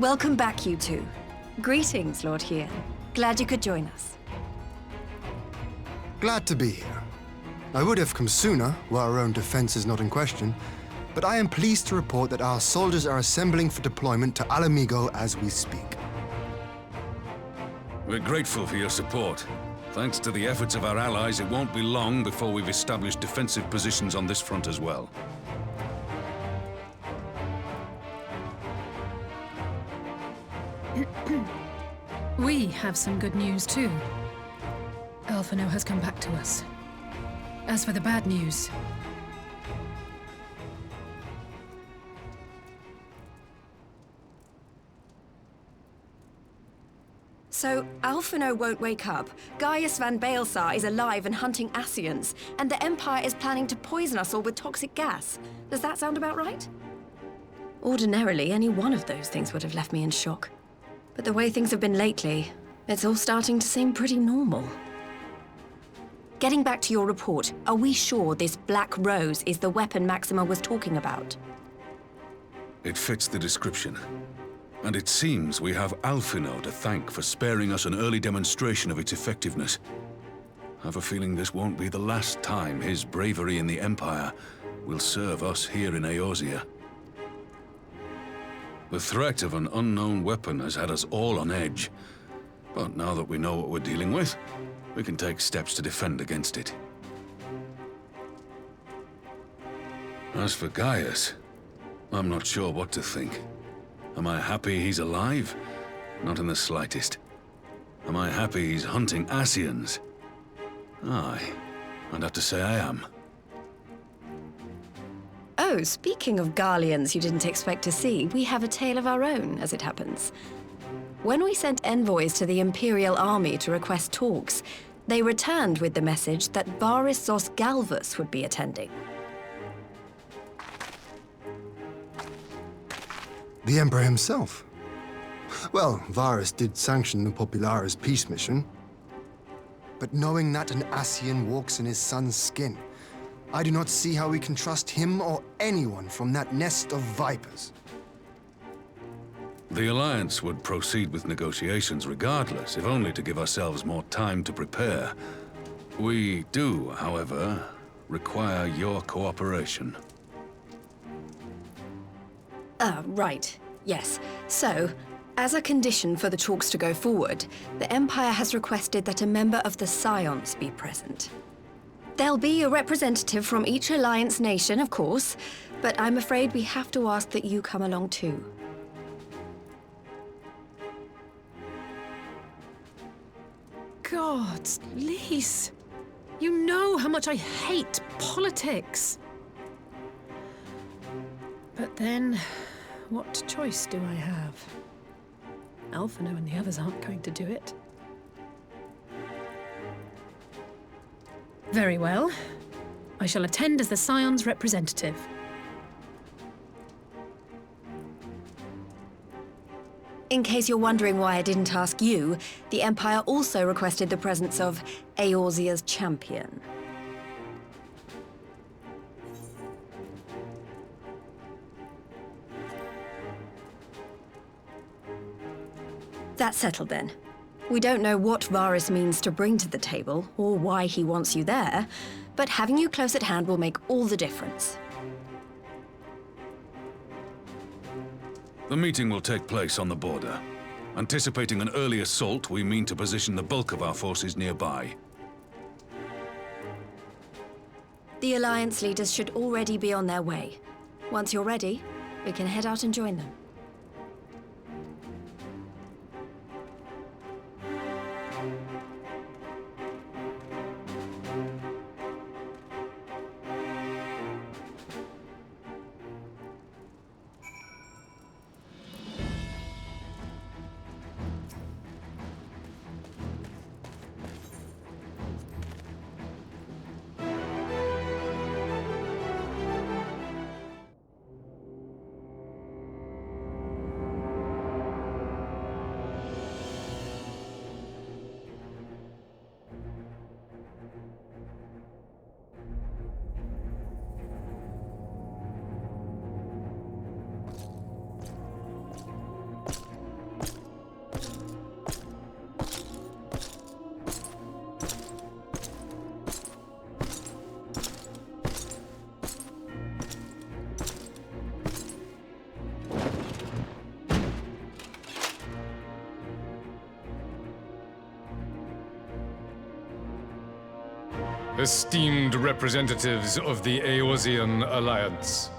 Welcome back, you two. Greetings, Lord Hien. Glad you could join us. Glad to be here. I would have come sooner, were our own defense is not in question, but I am pleased to report that our soldiers are assembling for deployment to Alamigo as we speak. We're grateful for your support. Thanks to the efforts of our allies, it won't be long before we've established defensive positions on this front as well. We have some good news too. Alphino has come back to us. As for the bad news, So, Alphino won't wake up, Gaius van Baelsar is alive and hunting Ascians, and the Empire is planning to poison us all with toxic gas. Does that sound about right? Ordinarily, any one of those things would have left me in shock. But the way things have been lately, it's all starting to seem pretty normal. Getting back to your report, are we sure this Black Rose is the weapon Maxima was talking about? It fits the description. And it seems we have Alphino to thank for sparing us an early demonstration of its effectiveness. I have a feeling this won't be the last time his bravery in the Empire will serve us here in Eorzea. The threat of an unknown weapon has had us all on edge. But now that we know what we're dealing with, we can take steps to defend against it. As for Gaius, I'm not sure what to think. Am I happy he's alive? Not in the slightest. Am I happy he's hunting Ascians? Aye, I'd have to say I am. Oh, speaking of Garleans you didn't expect to see, we have a tale of our own, as it happens. When we sent envoys to the Imperial Army to request talks, they returned with the message that Varys Zos Galvus would be attending. The Emperor himself. Well, Varys did sanction the Popularis peace mission. But knowing that an Ascian walks in his son's skin, I do not see how we can trust him or anyone from that nest of vipers. The Alliance would proceed with negotiations regardless, if only to give ourselves more time to prepare. We do, however, require your cooperation. Right. Yes. So, as a condition for the talks to go forward, the Empire has requested that a member of the Scions be present. There'll be a representative from each Alliance nation, of course, but I'm afraid we have to ask that you come along too. God, Lise, you know how much I hate politics. But then, what choice do I have? Alphino and the others aren't going to do it. Very well. I shall attend as the Scion's representative. In case you're wondering why I didn't ask you, the Empire also requested the presence of Eorzea's champion. That's settled then. We don't know what Varys means to bring to the table, or why he wants you there, but having you close at hand will make all the difference. The meeting will take place on the border. Anticipating an early assault, we mean to position the bulk of our forces nearby. The Alliance leaders should already be on their way. Once you're ready, we can head out and join them. esteemed representatives of the Eorzean Alliance.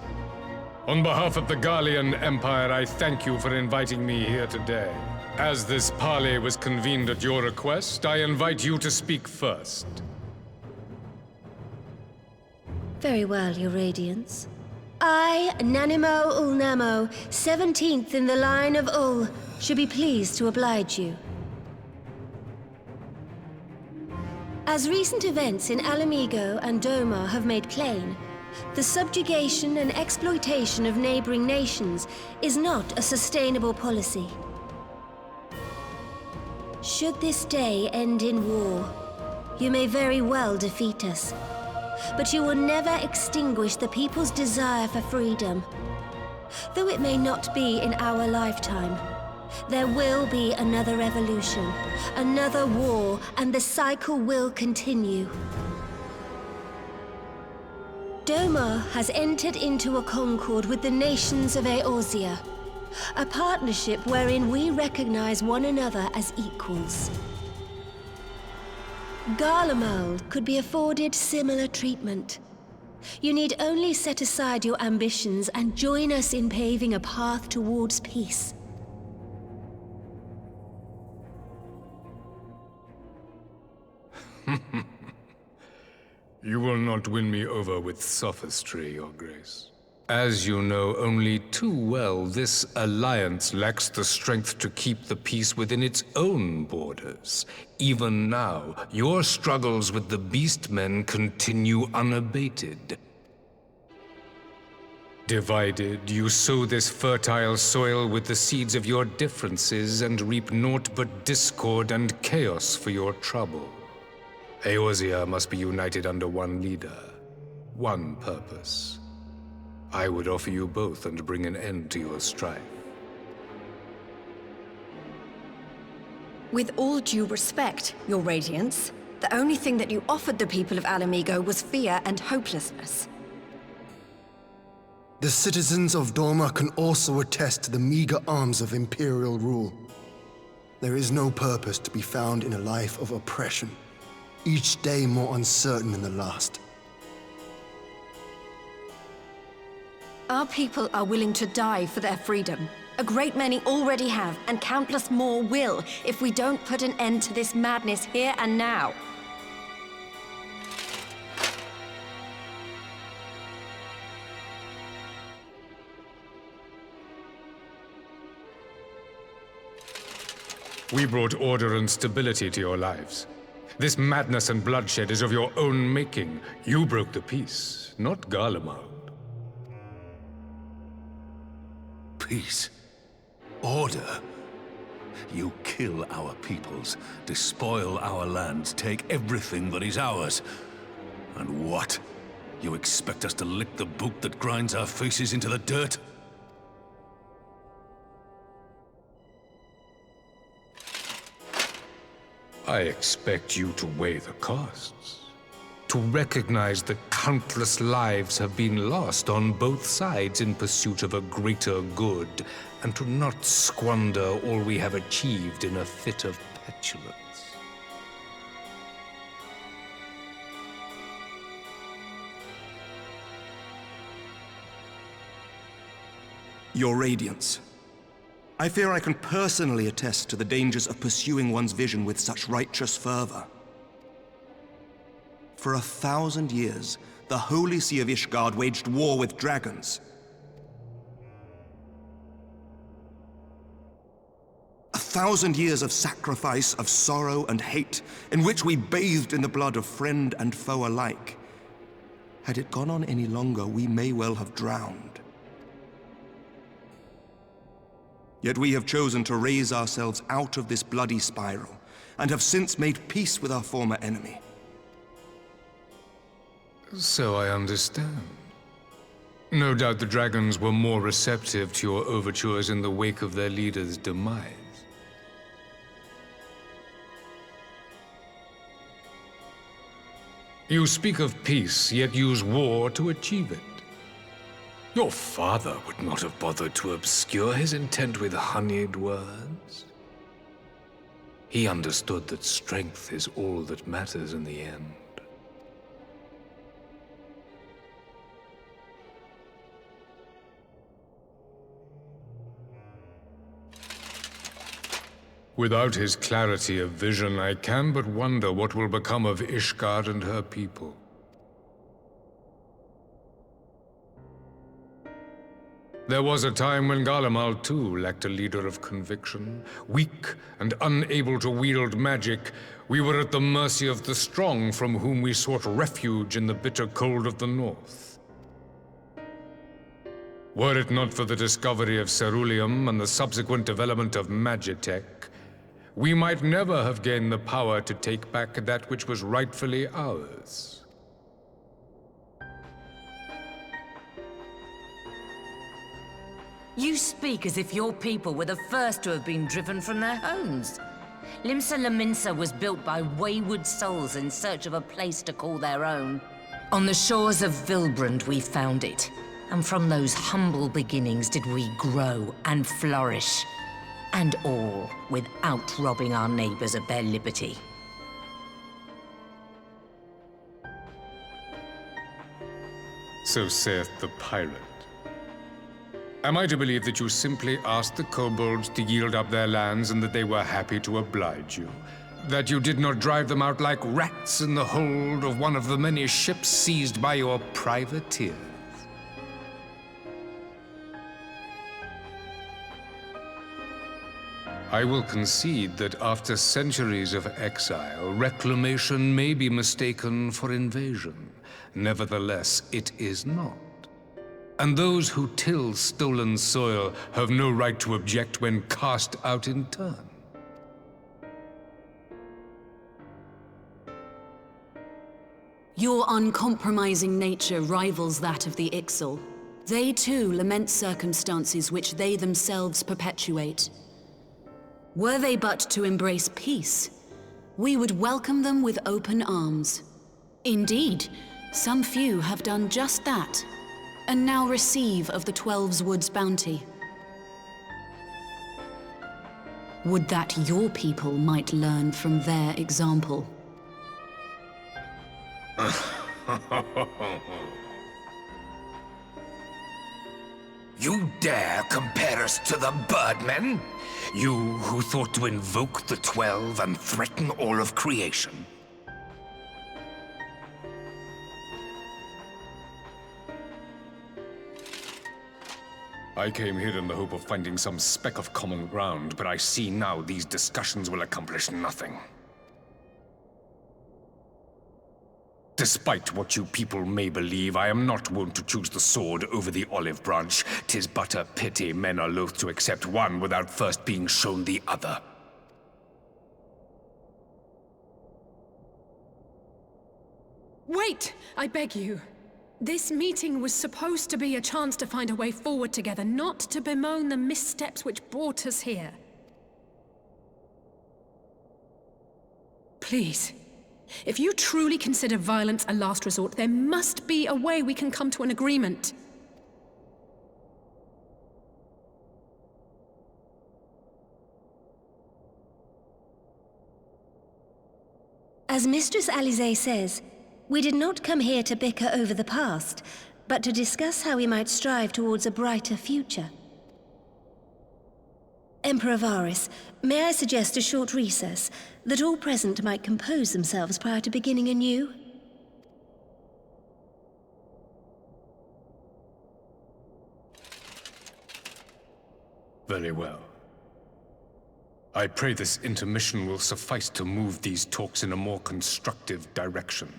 On behalf of the Gallian Empire, I thank you for inviting me here today. As this parley was convened at your request, I invite you to speak first. Very well, Your Radiance. I, Nanimo Ulnamo, 17th in the line of Ul, should be pleased to oblige you. As recent events in Alamigo and Doma have made plain, the subjugation and exploitation of neighboring nations is not a sustainable policy. Should this day end in war, you may very well defeat us. But you will never extinguish the people's desire for freedom. Though it may not be in our lifetime, there will be another revolution, another war, and the cycle will continue. Doma has entered into a concord with the nations of Eorzea, a partnership wherein we recognize one another as equals. Garlemald could be afforded similar treatment. You need only set aside your ambitions and join us in paving a path towards peace. You will not win me over with sophistry, Your Grace. As you know only too well, this alliance lacks the strength to keep the peace within its own borders. Even now, your struggles with the Beastmen continue unabated. Divided, you sow this fertile soil with the seeds of your differences and reap naught but discord and chaos for your trouble. Eorzea must be united under one leader, one purpose. I would offer you both and bring an end to your strife. With all due respect, Your Radiance, the only thing that you offered the people of Alamigo was fear and hopelessness. The citizens of Doma can also attest to the meager arms of Imperial rule. There is no purpose to be found in a life of oppression, each day more uncertain than the last. Our people are willing to die for their freedom. A great many already have, and countless more will, if we don't put an end to this madness here and now. We brought order and stability to your lives. This madness and bloodshed is of your own making. You broke the peace, not Garlemald. Peace. Order. You kill our peoples, despoil our lands, take everything that is ours. And what? You expect us to lick the boot that grinds our faces into the dirt? I expect you to weigh the costs. To recognize that countless lives have been lost on both sides in pursuit of a greater good, and to not squander all we have achieved in a fit of petulance. Your Radiance, I fear I can personally attest to the dangers of pursuing one's vision with such righteous fervor. For 1,000 years, the Holy See of Ishgard waged war with dragons. 1,000 years of sacrifice, of sorrow and hate, in which we bathed in the blood of friend and foe alike. Had it gone on any longer, we may well have drowned. Yet we have chosen to raise ourselves out of this bloody spiral, and have since made peace with our former enemy. So I understand. No doubt the dragons were more receptive to your overtures in the wake of their leader's demise. You speak of peace, yet use war to achieve it. Your father would not have bothered to obscure his intent with honeyed words. He understood that strength is all that matters in the end. Without his clarity of vision, I can but wonder what will become of Ishgard and her people. There was a time when Garlemald too lacked a leader of conviction. Weak and unable to wield magic, we were at the mercy of the strong from whom we sought refuge in the bitter cold of the north. Were it not for the discovery of ceruleum and the subsequent development of magitech, we might never have gained the power to take back that which was rightfully ours. You speak as if your people were the first to have been driven from their homes. Limsa Lominsa was built by wayward souls in search of a place to call their own. On the shores of Vilbrand we found it, and from those humble beginnings did we grow and flourish. And all without robbing our neighbors of their liberty. So saith the pirate. Am I to believe that you simply asked the kobolds to yield up their lands and that they were happy to oblige you? That you did not drive them out like rats in the hold of one of the many ships seized by your privateers? I will concede that after centuries of exile, reclamation may be mistaken for invasion. Nevertheless, it is not. And those who till stolen soil have no right to object when cast out in turn. Your uncompromising nature rivals that of the Ixal. They too lament circumstances which they themselves perpetuate. Were they but to embrace peace, we would welcome them with open arms. Indeed, some few have done just that, and now receive of the 12's Wood's bounty. Would that your people might learn from their example. You dare compare us to the Birdmen? You who thought to invoke the 12 and threaten all of creation? I came here in the hope of finding some speck of common ground, but I see now these discussions will accomplish nothing. Despite what you people may believe, I am not wont to choose the sword over the olive branch. 'Tis but a pity men are loath to accept one without first being shown the other. Wait, I beg you. This meeting was supposed to be a chance to find a way forward together, not to bemoan the missteps which brought us here. Please, if you truly consider violence a last resort, there must be a way we can come to an agreement. As Mistress Alisaie says, we did not come here to bicker over the past, but to discuss how we might strive towards a brighter future. Emperor Varys, may I suggest a short recess, that all present might compose themselves prior to beginning anew? Very well. I pray this intermission will suffice to move these talks in a more constructive direction.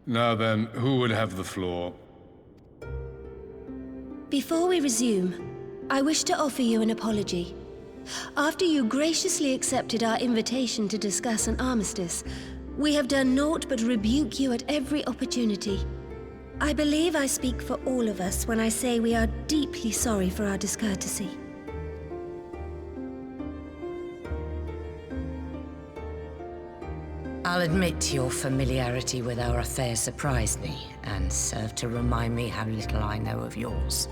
Now then, who would have the floor? Before we resume, I wish to offer you an apology. After you graciously accepted our invitation to discuss an armistice, we have done naught but rebuke you at every opportunity. I believe I speak for all of us when I say we are deeply sorry for our discourtesy. I'll admit your familiarity with our affair surprised me, and served to remind me how little I know of yours.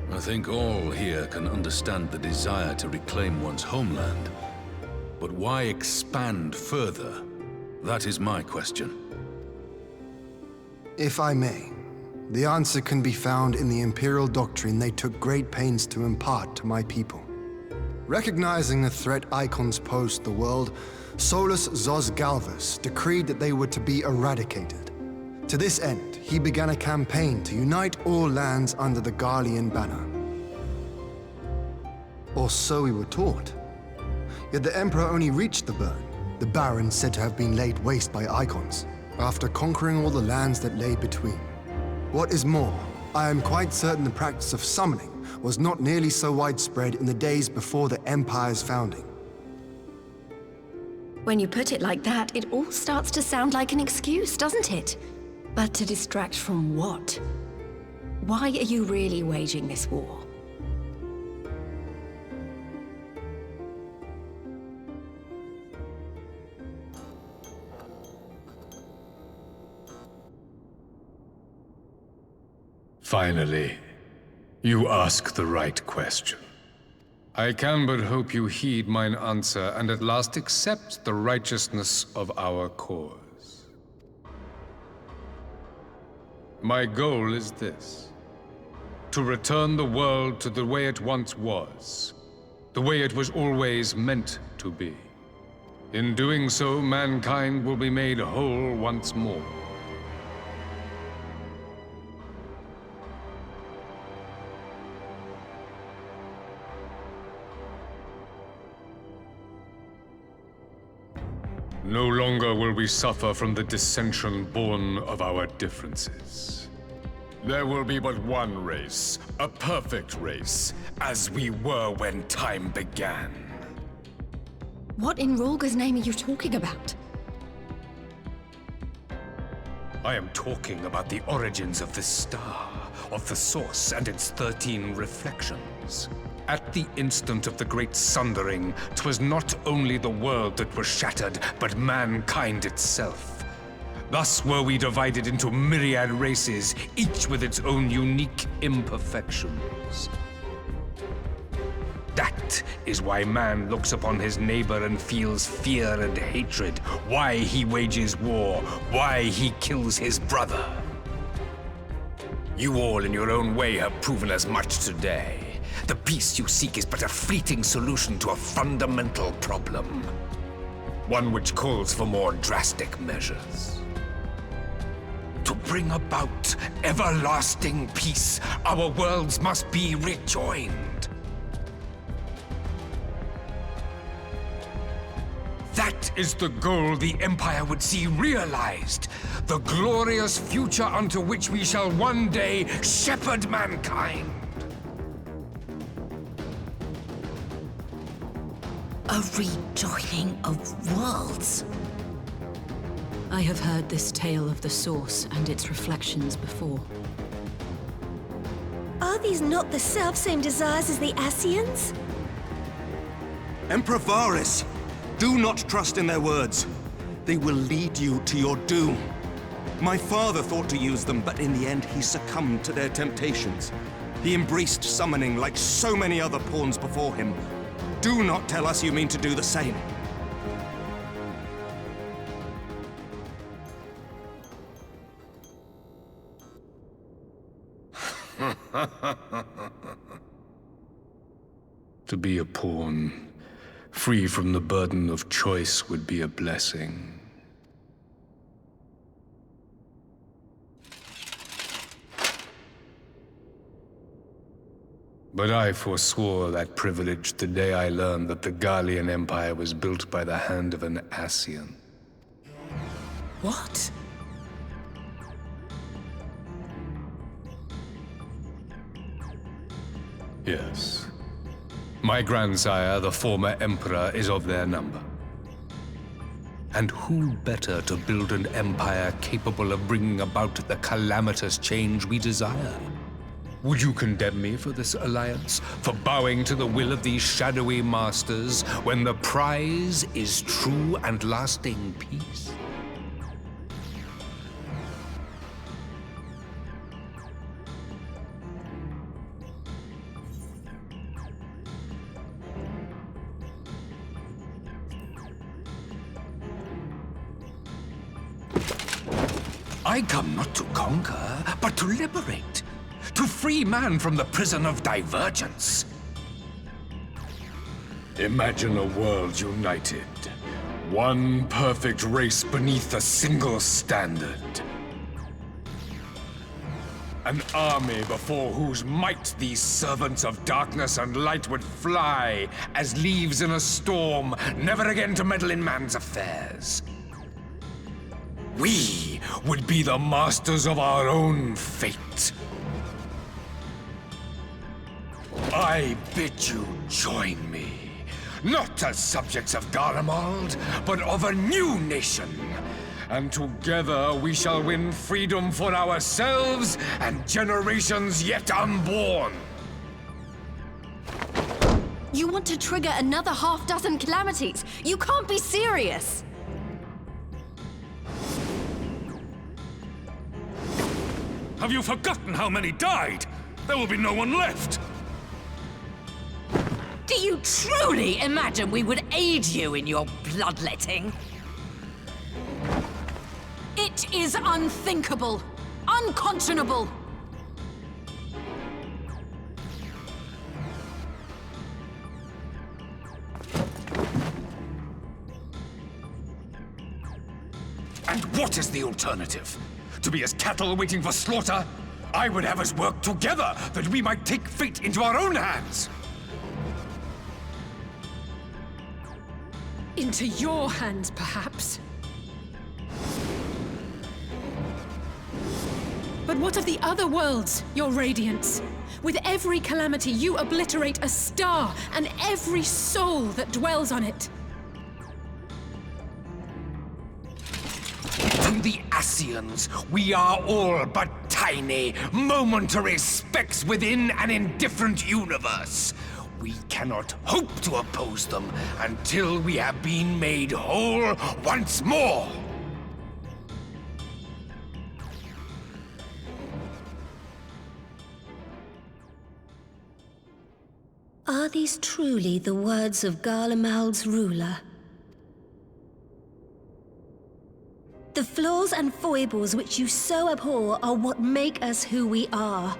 I think all here can understand the desire to reclaim one's homeland. But why expand further? That is my question. If I may, the answer can be found in the Imperial doctrine they took great pains to impart to my people. Recognizing the threat icons posed to the world, Solus Zos Galvus decreed that they were to be eradicated. To this end, he began a campaign to unite all lands under the Garlean banner. Or so we were taught. Yet the Emperor only reached the burn, the Baron said to have been laid waste by icons, after conquering all the lands that lay between. What is more, I am quite certain the practice of summoning was not nearly so widespread in the days before the Empire's founding. When you put it like that, it all starts to sound like an excuse, doesn't it? But to distract from what? Why are you really waging this war? Finally, you ask the right question. I can but hope you heed mine answer and at last accept the righteousness of our cause. My goal is this: to return the world to the way it once was, the way it was always meant to be. In doing so, mankind will be made whole once more. No longer will we suffer from the dissension born of our differences. There will be but one race, a perfect race, as we were when time began. What in Rhalgr's name are you talking about? I am talking about the origins of the star, of the source and its 13 reflections. At the instant of the great sundering, 'twas not only the world that was shattered, but mankind itself. Thus were we divided into myriad races, each with its own unique imperfections. That is why man looks upon his neighbor and feels fear and hatred, why he wages war, why he kills his brother. You all in your own way have proven as much today. The peace you seek is but a fleeting solution to a fundamental problem. One which calls for more drastic measures. To bring about everlasting peace, our worlds must be rejoined. That is the goal the Empire would see realized. The glorious future unto which we shall one day shepherd mankind. A rejoining of worlds. I have heard this tale of the Source and its reflections before. Are these not the self-same desires as the Ascians? Emperor Varys, do not trust in their words. They will lead you to your doom. My father thought to use them, but in the end he succumbed to their temptations. He embraced summoning like so many other pawns before him. Do not tell us you mean to do the same. To be a pawn, free from the burden of choice, would be a blessing. But I forswore that privilege the day I learned that the Garlean Empire was built by the hand of an Ascian. What? Yes. My grandsire, the former emperor, is of their number. And who better to build an empire capable of bringing about the calamitous change we desire? Would you condemn me for this alliance? For bowing to the will of these shadowy masters, when the prize is true and lasting peace? I come not to conquer, but to liberate. To free man from the prison of divergence. Imagine a world united. One perfect race beneath a single standard. An army before whose might these servants of darkness and light would fly as leaves in a storm, never again to meddle in man's affairs. We would be the masters of our own fate. I bid you join me, not as subjects of Garlemald, but of a new nation. And together we shall win freedom for ourselves and generations yet unborn. You want to trigger another half-dozen calamities? You can't be serious! Have you forgotten how many died? There will be no one left! Do you truly imagine we would aid you in your bloodletting? It is unthinkable, unconscionable. And what is the alternative? To be as cattle waiting for slaughter? I would have us work together that we might take fate into our own hands. Into your hands, perhaps. But what of the other worlds, your radiance? With every calamity, you obliterate a star and every soul that dwells on it. To the Ascians, we are all but tiny, momentary specks within an indifferent universe. We cannot hope to oppose them until we have been made whole once more. Are these truly the words of Garlemald's ruler? The flaws and foibles which you so abhor are what make us who we are.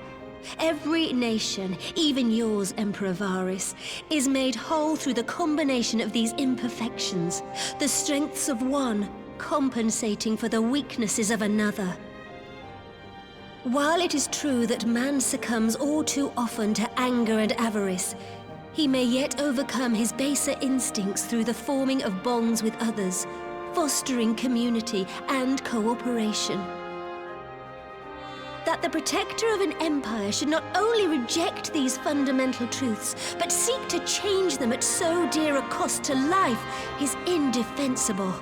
Every nation, even yours, Emperor Varys, is made whole through the combination of these imperfections, the strengths of one compensating for the weaknesses of another. While it is true that man succumbs all too often to anger and avarice, he may yet overcome his baser instincts through the forming of bonds with others, fostering community and cooperation. That the protector of an empire should not only reject these fundamental truths, but seek to change them at so dear a cost to life is indefensible.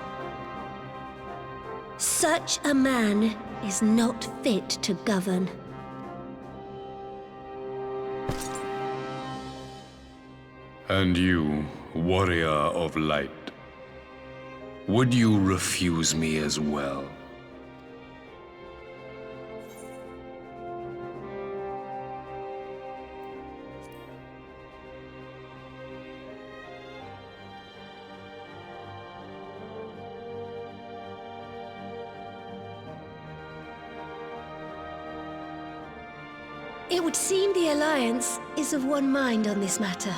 Such a man is not fit to govern. And you, warrior of light, would you refuse me as well? It would seem the Alliance is of one mind on this matter.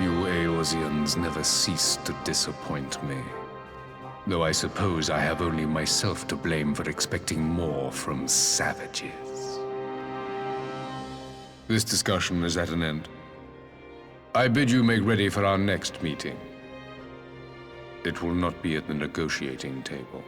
You Eorzeans never cease to disappoint me. Though I suppose I have only myself to blame for expecting more from savages. This discussion is at an end. I bid you make ready for our next meeting. It will not be at the negotiating table.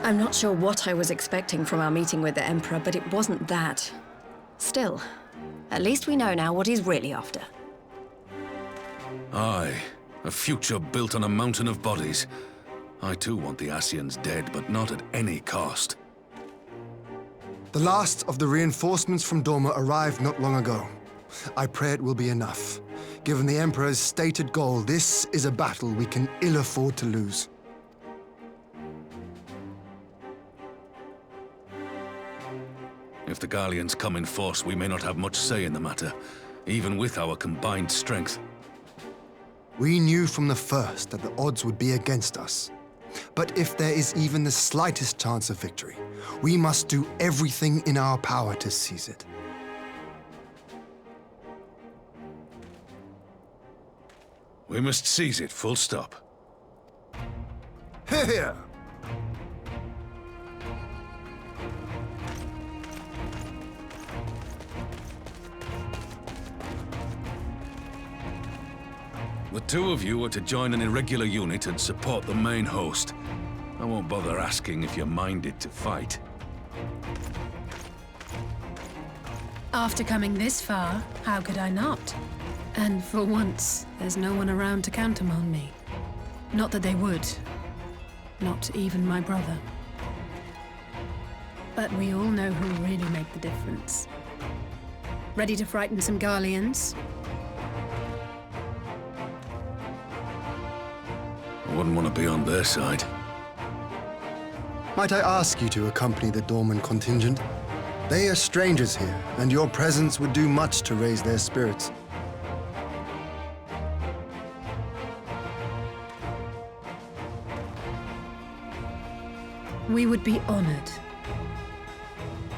I'm not sure what I was expecting from our meeting with the Emperor, but it wasn't that. Still, at least we know now what he's really after. Aye, a future built on a mountain of bodies. I too want the Ascians dead, but not at any cost. The last of the reinforcements from Dorma arrived not long ago. I pray it will be enough. Given the Emperor's stated goal, this is a battle we can ill afford to lose. If the Garleans come in force, we may not have much say in the matter, even with our combined strength. We knew from the first that the odds would be against us. But if there is even the slightest chance of victory, we must do everything in our power to seize it. We must seize it, full stop. Here! The two of you are to join an irregular unit and support the main host. I won't bother asking if you're minded to fight. After coming this far, how could I not? And for once, there's no one around to countermand me. Not that they would. Not even my brother. But we all know who'll really make the difference. Ready to frighten some Garleans? I wouldn't want to be on their side. Might I ask you to accompany the Dorman contingent? They are strangers here, and your presence would do much to raise their spirits. We would be honored.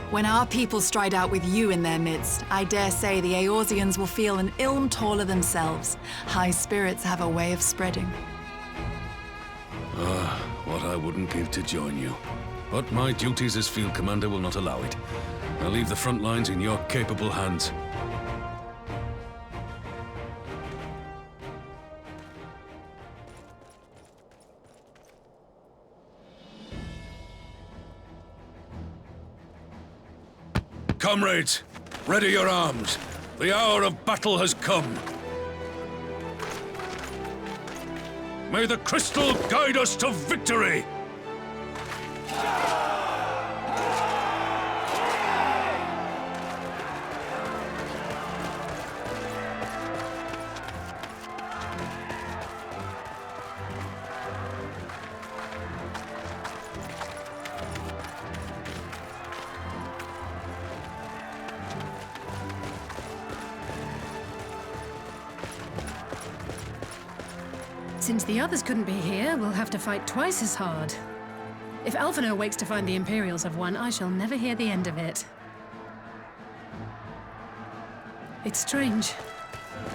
When our people stride out with you in their midst, I dare say the Eorzeans will feel an ilm taller themselves. High spirits have a way of spreading. What I wouldn't give to join you. But my duties as field commander will not allow it. I'll leave the front lines in your capable hands. Comrades, ready your arms. The hour of battle has come. May the crystal guide us to victory! Since the others couldn't be here, we'll have to fight twice as hard. If Alphinaud wakes to find the Imperials have won, I shall never hear the end of it. It's strange.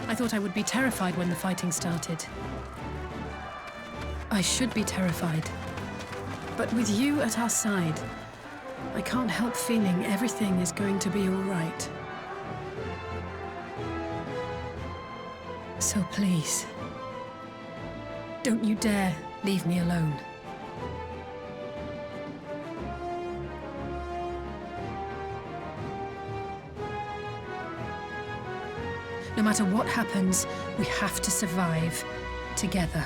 I thought I would be terrified when the fighting started. I should be terrified. But with you at our side, I can't help feeling everything is going to be all right. So please, don't you dare leave me alone. No matter what happens, we have to survive together.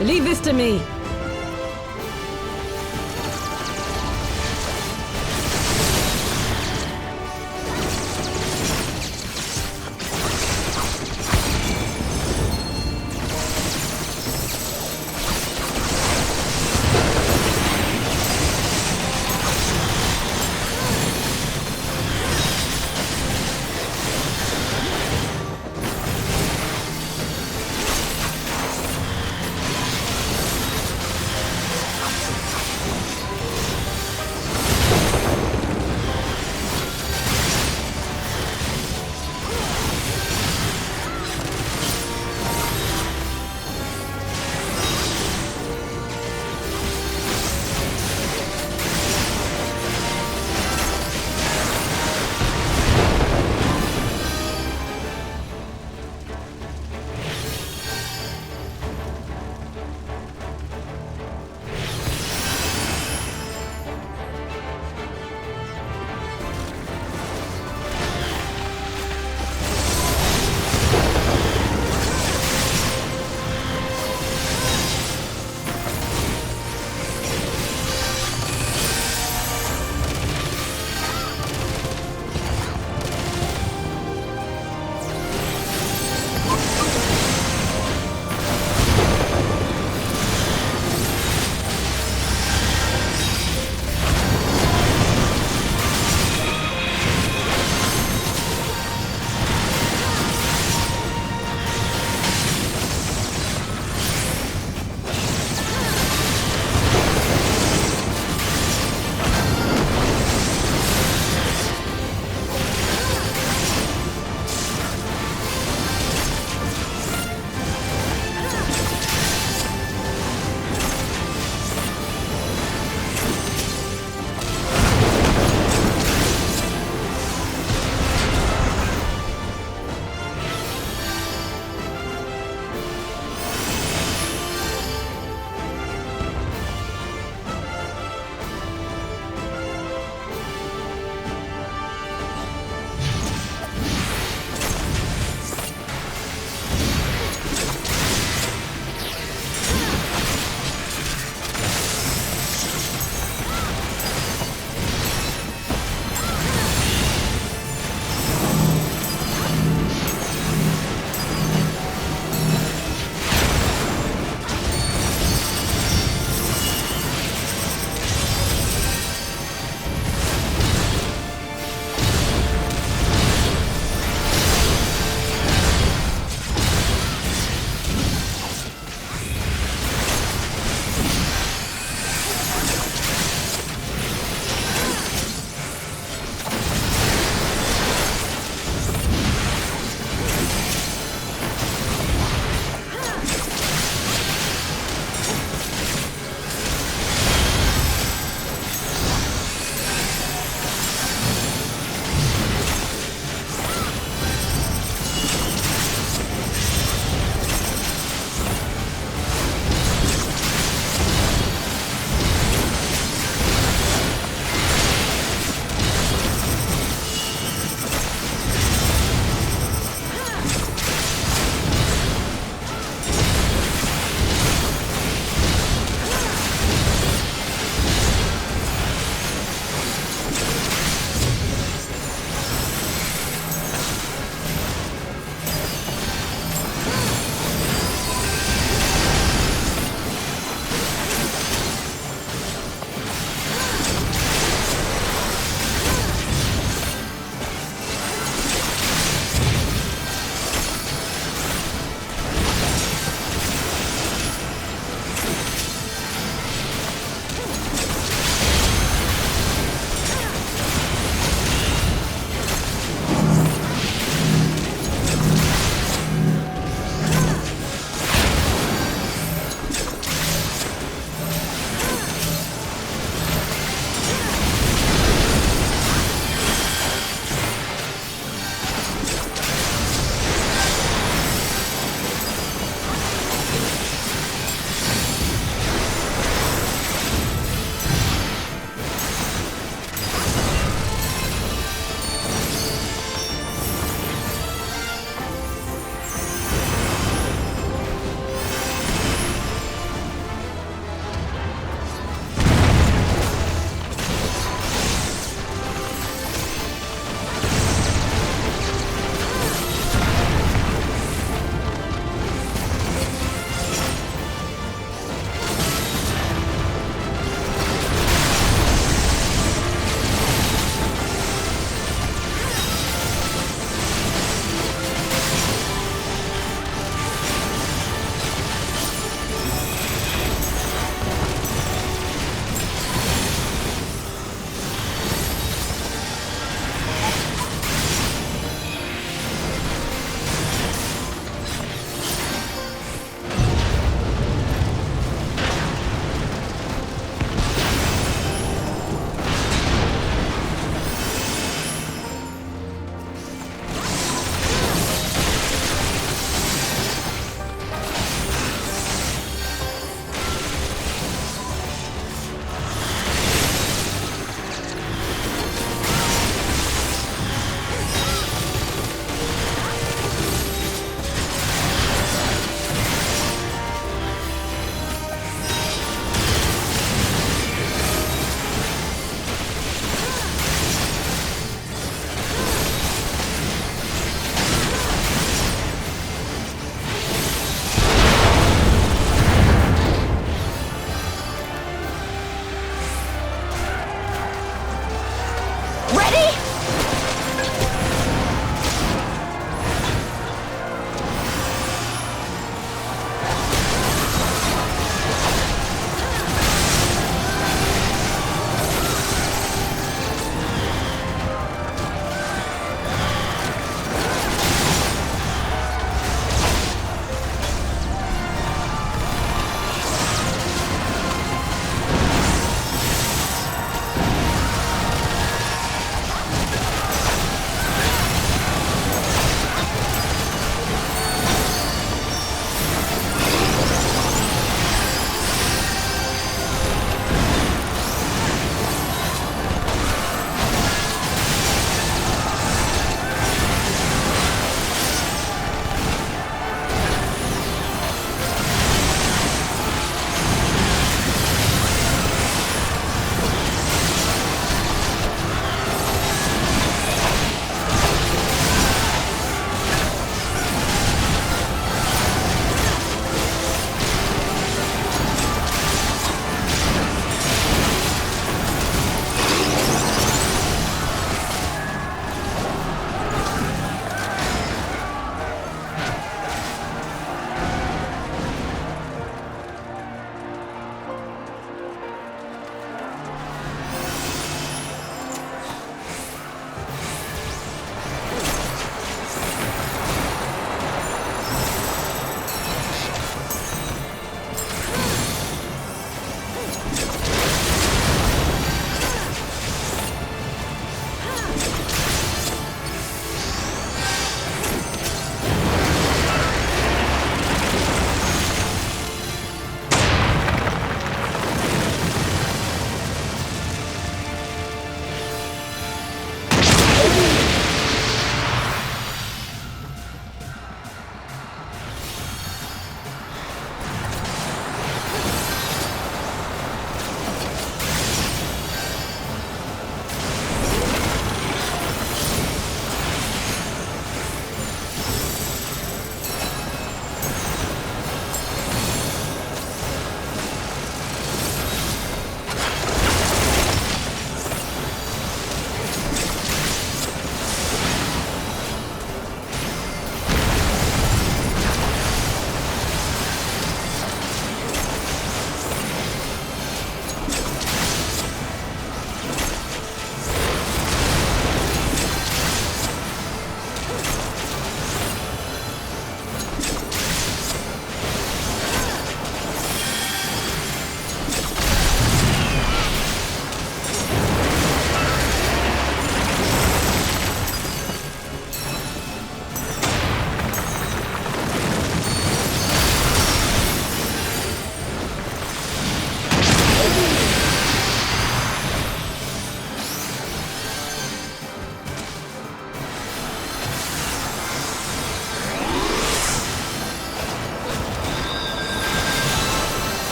Leave this to me!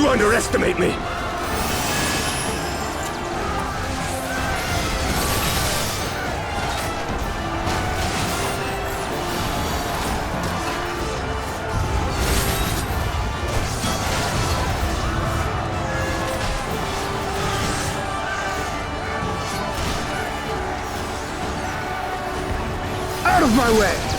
You underestimate me! Out of my way!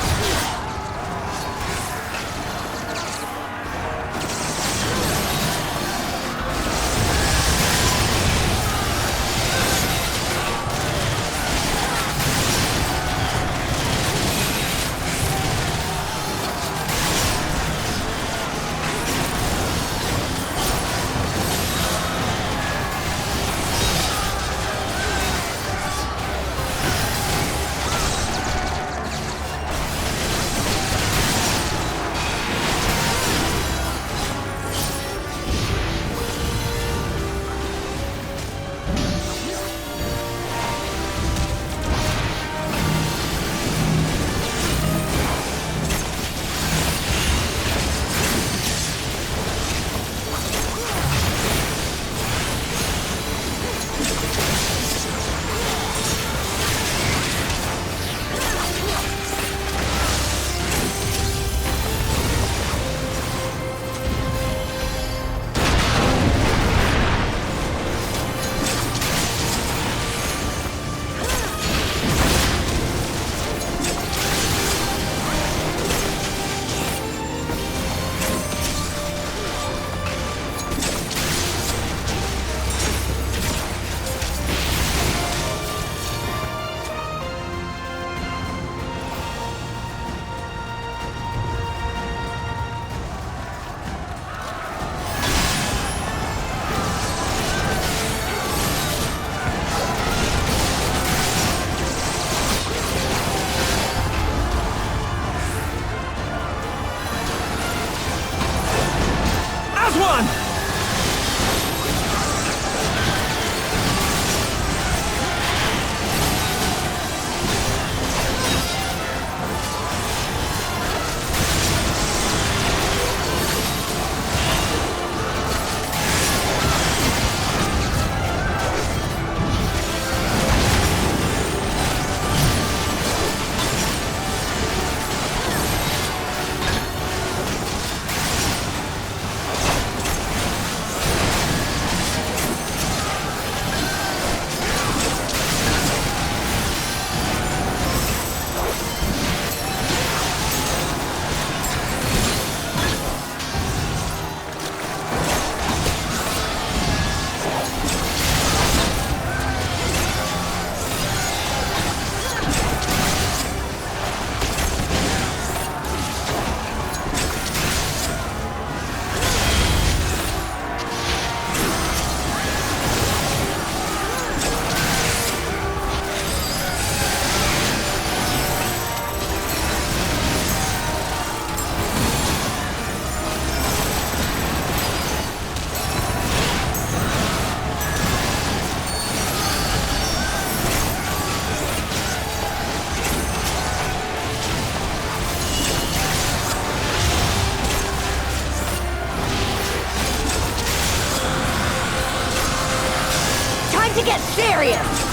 To get serious!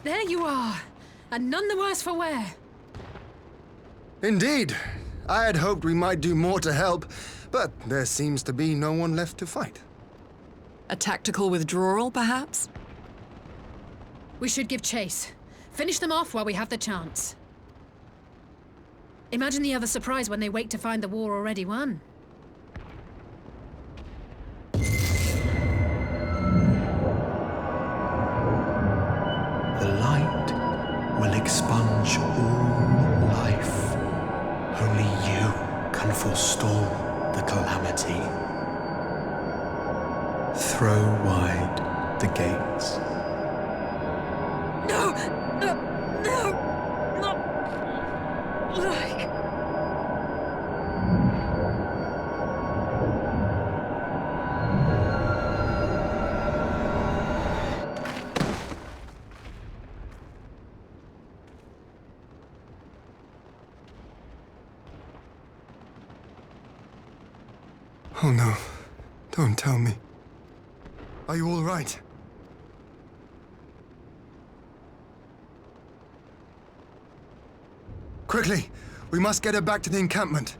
There you are, and none the worse for wear. Indeed. I had hoped we might do more to help, but there seems to be no one left to fight. A tactical withdrawal, perhaps? We should give chase. Finish them off while we have the chance. Imagine the other surprise when they wake to find the war already won. The light will expunge all life. Only you can forestall the calamity. Throw wide the gates. No! No! No! Not like... Oh no. Don't tell me. Are you all right? Quickly! We must get her back to the encampment.